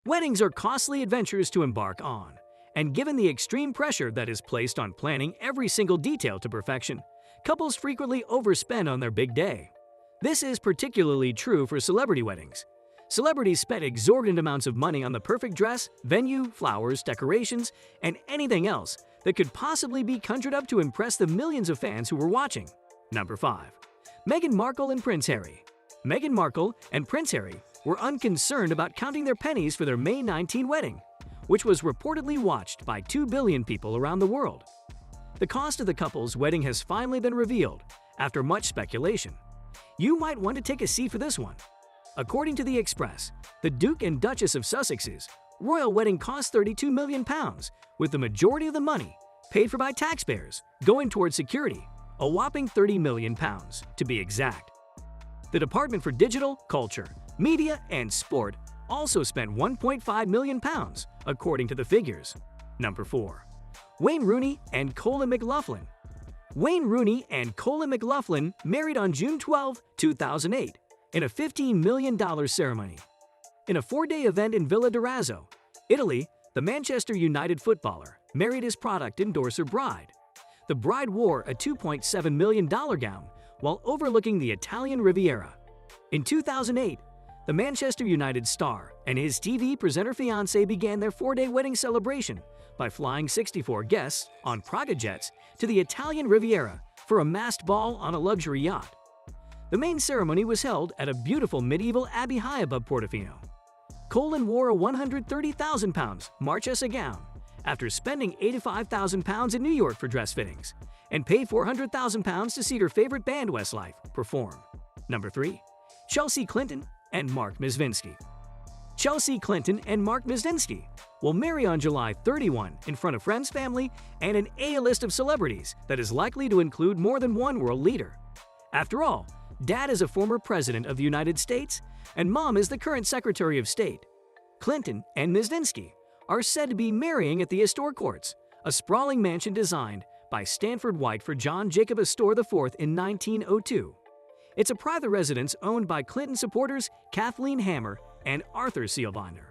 Weddings are costly adventures to embark on, and given the extreme pressure that is placed on planning every single detail to perfection, couples frequently overspend on their big day. This is particularly true for celebrity weddings. Celebrities spend exorbitant amounts of money on the perfect dress, venue, flowers, decorations, and anything else that could possibly be conjured up to impress the millions of fans who were watching. Number 5. Meghan Markle and Prince Harry. Meghan Markle and Prince Harry were unconcerned about counting their pennies for their May 19 wedding, which was reportedly watched by 2 billion people around the world. The cost of the couple's wedding has finally been revealed after much speculation. You might want to take a seat for this one. According to The Express, the Duke and Duchess of Sussex's royal wedding cost £32 million, with the majority of the money, paid for by taxpayers, going towards security, a whopping £30 million, to be exact. The Department for Digital, Culture, Media, and Sport also spent £1.5 million, according to the figures. Number 4. Wayne Rooney and Colin McLaughlin. Wayne Rooney and Colin McLaughlin married on June 12, 2008, in a $15 million ceremony. In a 4-day event in Villa d'Orazzo, Italy, the Manchester United footballer married his product endorser bride. The bride wore a $2.7 million gown while overlooking the Italian Riviera. In 2008, the Manchester United star and his TV presenter fiancé began their 4-day wedding celebration by flying 64 guests on Praga jets to the Italian Riviera for a masked ball on a luxury yacht. The main ceremony was held at a beautiful medieval abbey high above Portofino. Colin wore a £130,000 Marchesa gown after spending £85,000 in New York for dress fittings, and paid £400,000 to see her favorite band Westlife perform. Number 3. Chelsea Clinton and Mark Mizvinsky. Chelsea Clinton and Mark Mizvinsky will marry on July 31 in front of friends, family, and an A-list of celebrities that is likely to include more than one world leader. After all, Dad is a former president of the United States, and Mom is the current Secretary of State. Clinton and Mizvinsky are said to be marrying at the Astor Courts, a sprawling mansion designed by Stanford White for John Jacob Astor IV in 1902. It's a private residence owned by Clinton supporters Kathleen Hammer and Arthur Seelbinder.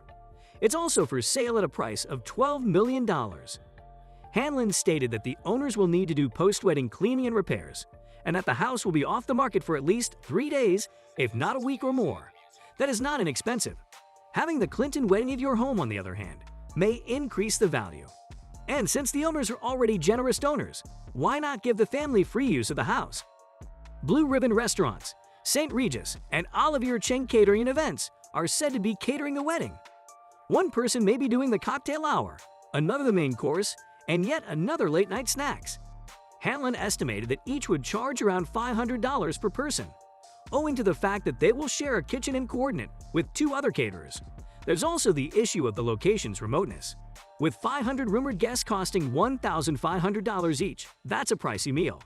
It's also for sale at a price of $12 million. Hanlon stated that the owners will need to do post-wedding cleaning and repairs, and that the house will be off the market for at least 3 days, if not a week or more. That is not inexpensive. Having the Clinton wedding at your home, on the other hand, may increase the value. And since the owners are already generous donors, why not give the family free use of the house? Blue Ribbon Restaurants, St. Regis, and Olivier Cheng Catering and Events are said to be catering the wedding. One person may be doing the cocktail hour, another the main course, and yet another late-night snacks. Hanlon estimated that each would charge around $500 per person, owing to the fact that they will share a kitchen and coordinate with 2 other caterers. There's also the issue of the location's remoteness. With 500 rumored guests costing $1,500 each, that's a pricey meal.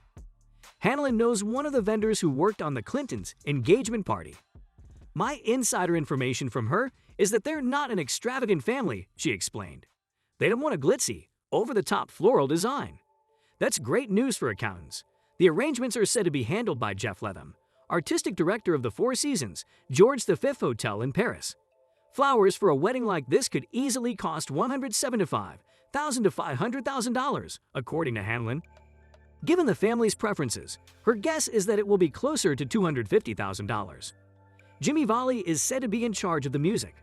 Hanlon knows one of the vendors who worked on the Clintons' engagement party. My insider information from her is that they're not an extravagant family, she explained. They don't want a glitzy, over-the-top floral design. That's great news for accountants. The arrangements are said to be handled by Jeff Letham, artistic director of the Four Seasons, George V Hotel in Paris. Flowers for a wedding like this could easily cost $175,000 to $500,000, according to Hanlon. Given the family's preferences, her guess is that it will be closer to $250,000. Jimmy Volley is said to be in charge of the music.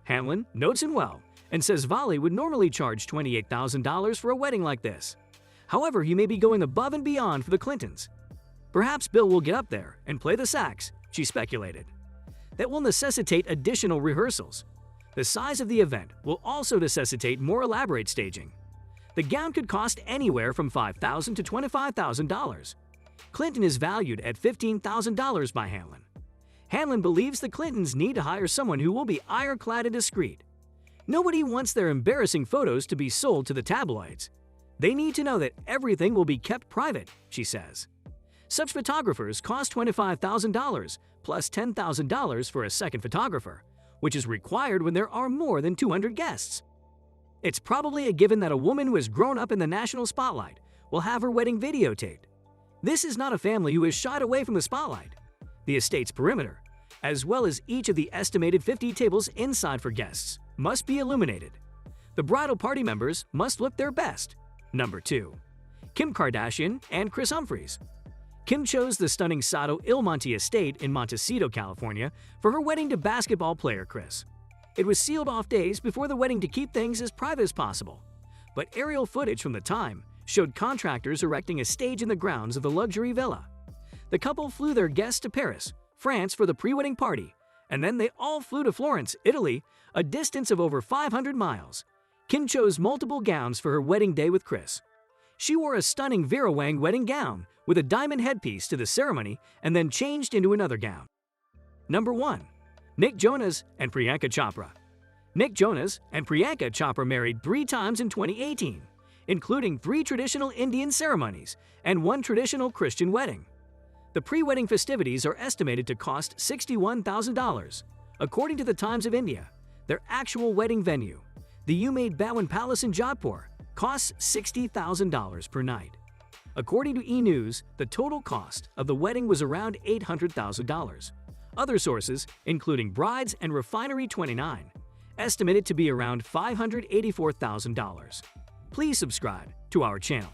Hanlon notes him well and says Volley would normally charge $28,000 for a wedding like this. However, he may be going above and beyond for the Clintons. Perhaps Bill will get up there and play the sax, she speculated. That will necessitate additional rehearsals. The size of the event will also necessitate more elaborate staging. The gown could cost anywhere from $5,000 to $25,000. Clinton is valued at $15,000 by Hanlon. Hanlon believes the Clintons need to hire someone who will be ironclad and discreet. Nobody wants their embarrassing photos to be sold to the tabloids. They need to know that everything will be kept private, she says. Such photographers cost $25,000 plus $10,000 for a second photographer, which is required when there are more than 200 guests. It's probably a given that a woman who has grown up in the national spotlight will have her wedding videotaped. This is not a family who has shied away from the spotlight. The estate's perimeter, as well as each of the estimated 50 tables inside for guests, must be illuminated. The bridal party members must look their best. Number 2. Kim Kardashian and Kris Humphries. Kim chose the stunning Sado Il Monte estate in Montecito, California for her wedding to basketball player Kris. It was sealed off days before the wedding to keep things as private as possible. But aerial footage from the time showed contractors erecting a stage in the grounds of the luxury villa. The couple flew their guests to Paris, France for the pre-wedding party, and then they all flew to Florence, Italy, a distance of over 500 miles. Kim chose multiple gowns for her wedding day with Kris. She wore a stunning Vera Wang wedding gown with a diamond headpiece to the ceremony and then changed into another gown. Number 1. Nick Jonas and Priyanka Chopra. Nick Jonas and Priyanka Chopra married 3 times in 2018, including 3 traditional Indian ceremonies and 1 traditional Christian wedding. The pre-wedding festivities are estimated to cost $61,000. According to the Times of India, their actual wedding venue, the Umaid Bhawan Palace in Jodhpur, costs $60,000 per night. According to E! News, the total cost of the wedding was around $800,000. Other sources, including Brides and Refinery29, estimate it to be around $584,000. Please subscribe to our channel.